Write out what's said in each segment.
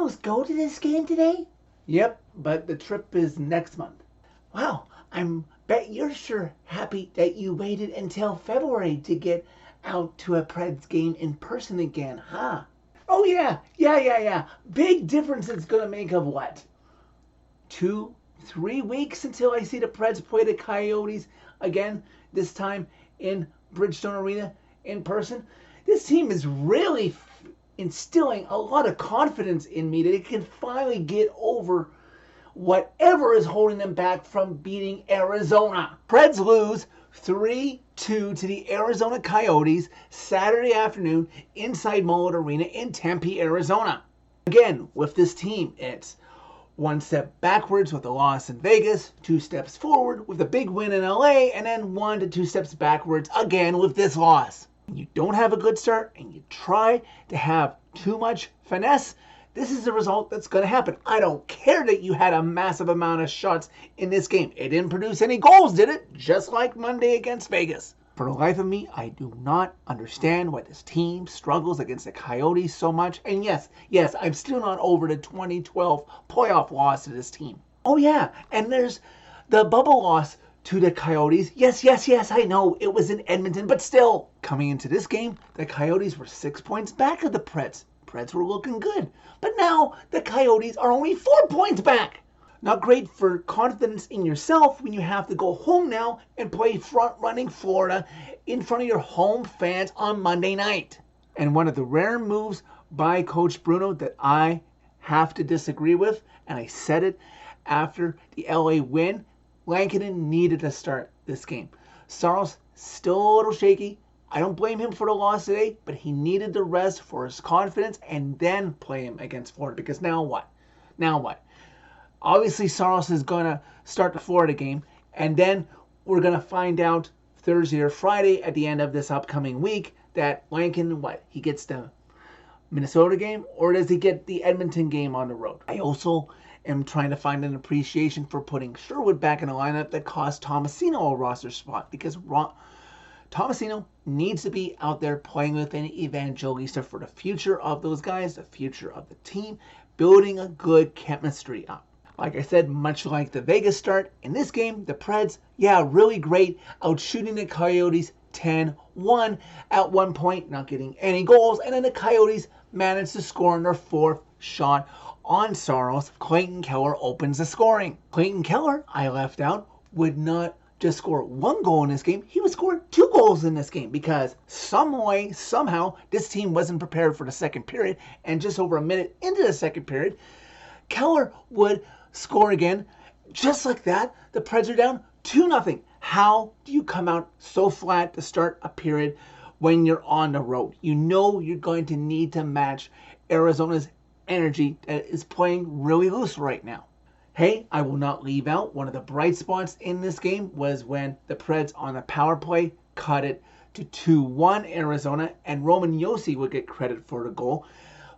almost go to this game today? Yep, but the trip is next month. Wow, I bet you're sure happy that you waited until February to get out to a Preds game in person again, huh? Oh yeah. Big difference it's gonna make of what? 2, 3 weeks until I see the Preds play the Coyotes again, this time in Bridgestone Arena in person. This team is really instilling a lot of confidence in me that it can finally get over whatever is holding them back from beating Arizona. Preds lose 3-2 to the Arizona Coyotes Saturday afternoon inside Mullet Arena in Tempe, Arizona. Again, with this team, it's 1 step backwards with a loss in Vegas, 2 steps forward with a big win in LA, and then 1 to 2 steps backwards again with this loss. When you don't have a good start and you try to have too much finesse, this is the result that's going to happen. I don't care that you had a massive amount of shots in this game. It didn't produce any goals, did it? Just like Monday against Vegas. For the life of me, I do not understand why this team struggles against the Coyotes so much. And yes, I'm still not over the 2012 playoff loss to this team. Oh yeah, and there's the bubble loss to the Coyotes. Yes, I know it was in Edmonton, but still. Coming into this game, the Coyotes were 6 points back of the Preds. Preds were looking good, but now the Coyotes are only 4 points back. Not great for confidence in yourself when you have to go home now and play front-running Florida in front of your home fans on Monday night. And one of the rare moves by Coach Bruno that I have to disagree with, and I said it after the LA win, Lankinen needed to start this game. Saros still a little shaky. I don't blame him for the loss today, but he needed the rest for his confidence and then play him against Florida. Because now what? Obviously, Saros is going to start the Florida game, and then we're going to find out Thursday or Friday at the end of this upcoming week that Lankinen, he gets the Minnesota game, or does he get the Edmonton game on the road? I also am trying to find an appreciation for putting Sherwood back in a lineup that cost Tomasino a roster spot, because Tomasino needs to be out there playing with an Evangelista for the future of those guys, the future of the team, building a good chemistry up. Like I said, much like the Vegas start, in this game, the Preds, really great, outshooting the Coyotes 10-1 at one point, not getting any goals, and then the Coyotes managed to score on their 4th shot on Saros. Clayton Keller opens the scoring. Clayton Keller, I left out, would not just score 1 goal in this game, he would score 2 goals in this game because somehow, this team wasn't prepared for the second period, and just over a minute into the second period, Keller would score again. Just like that, the Preds are down 2-0. How do you come out so flat to start a period when you're on the road? You know you're going to need to match Arizona's energy that is playing really loose right now. Hey, I will not leave out one of the bright spots in this game was when the Preds on the power play cut it to 2-1 Arizona, and Roman Josi would get credit for the goal,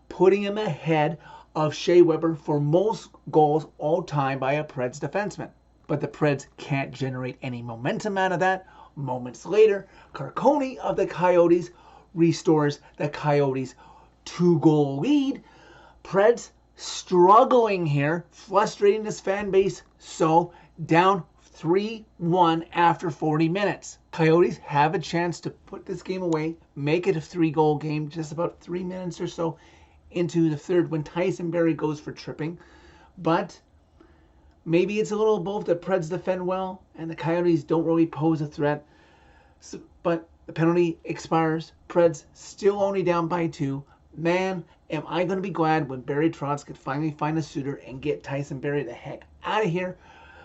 putting him ahead of Shea Weber for most goals all time by a Preds defenseman. But the Preds can't generate any momentum out of that. Moments later, Carcone of the Coyotes restores the Coyotes' 2-goal lead. Preds struggling here, frustrating this fan base, so down 3-1 after 40 minutes. Coyotes have a chance to put this game away, make it a 3-goal game just about 3 minutes or so into the third when Tyson Barrie goes for tripping. But maybe it's a little both. The Preds defend well and the Coyotes don't really pose a threat. But the penalty expires. Preds still only down by 2. Man, am I going to be glad when Barry Trotz could finally find a suitor and get Tyson Barrie the heck out of here,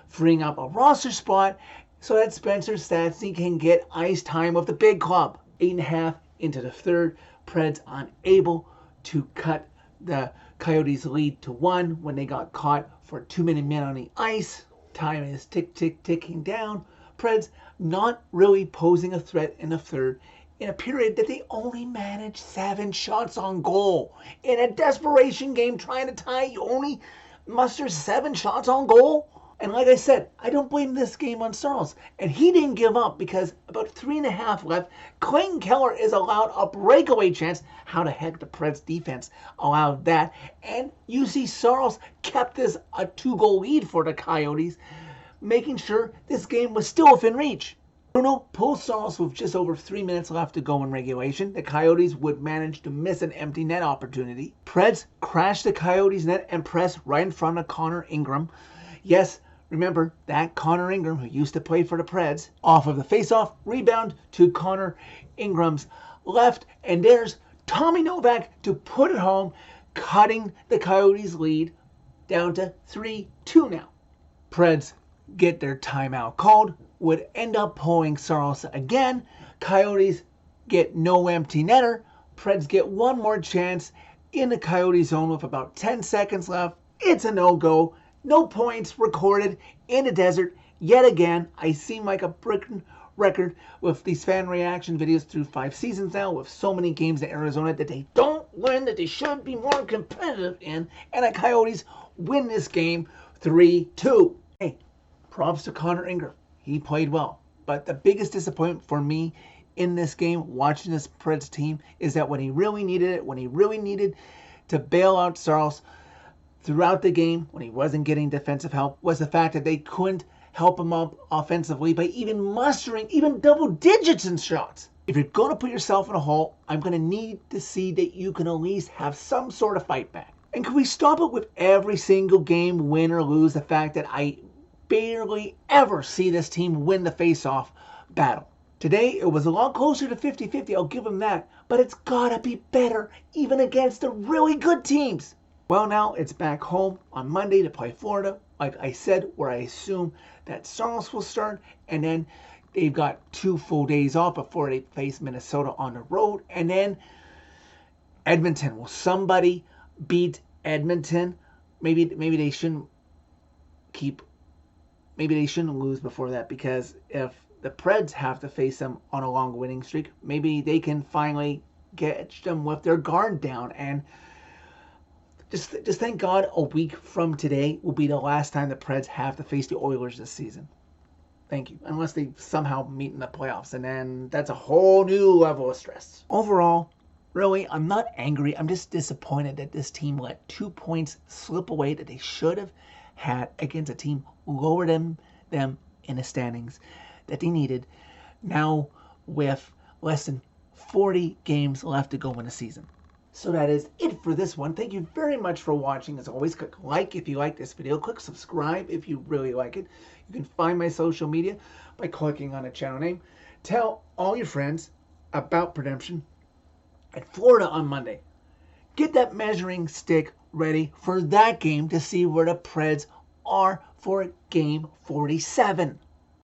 freeing up a roster spot so that Spencer Stastny can get ice time with the big club. 8.5 into the third, Preds unable to cut the Coyotes' lead to 1 when they got caught for 2 minutes on the ice. Time is ticking down. Preds not really posing a threat in the third in a period that they only managed 7 shots on goal. In a desperation game trying to tie, you only muster 7 shots on goal? And like I said, I don't blame this game on Sarles. And he didn't give up because about 3.5 left, Clayton Keller is allowed a breakaway chance. How the heck the Preds defense allowed that? And you see Sarles kept this a 2-goal lead for the Coyotes, making sure this game was still within reach. Bruno pulls Sarles with just over 3 minutes left to go in regulation. The Coyotes would manage to miss an empty net opportunity. Preds crashed the Coyotes net and pressed right in front of Connor Ingram. Yes, remember that Connor Ingram, who used to play for the Preds, off of the faceoff, rebound to Connor Ingram's left, and there's Tommy Novak to put it home, cutting the Coyotes' lead down to 3-2 now. Preds get their timeout called, would end up pulling Sarles again. Coyotes get no empty netter. Preds get one more chance in the Coyote zone with about 10 seconds left. It's a no-go. No points recorded in the desert. Yet again, I seem like a broken record with these fan reaction videos through 5 seasons now, with so many games in Arizona that they don't win, that they should be more competitive in, and the Coyotes win this game 3-2. Hey, props to Connor Ingram. He played well. But the biggest disappointment for me in this game, watching this Preds team, is that when he really needed it, when he really needed to bail out Sarles throughout the game, when he wasn't getting defensive help, was the fact that they couldn't help him up offensively by even mustering even double digits in shots. If you're going to put yourself in a hole, I'm going to need to see that you can at least have some sort of fight back. And can we stop it with every single game, win or lose, the fact that I barely ever see this team win the face-off battle? Today, it was a lot closer to 50-50, I'll give them that, but it's gotta be better even against the really good teams. Well, now it's back home on Monday to play Florida, like I said, where I assume that Sarles will start, and then they've got 2 full days off before they face Minnesota on the road, and then Edmonton. Will somebody beat Edmonton? Maybe they shouldn't lose before that, because if the Preds have to face them on a long winning streak, maybe they can finally get them with their guard down. And just thank God a week from today will be the last time the Preds have to face the Oilers this season. Thank you. Unless they somehow meet in the playoffs, and then that's a whole new level of stress. Overall, really, I'm not angry. I'm just disappointed that this team let 2 points slip away that they should have had against a team lower them in the standings that they needed, now with less than 40 games left to go in the season. So that is it for this one. Thank you very much for watching. As always, click like if you like this video. Click subscribe if you really like it. You can find my social media by clicking on the channel name. Tell all your friends about Redemption at Florida on Monday. Get that measuring stick ready for that game to see where the Preds are for game 47.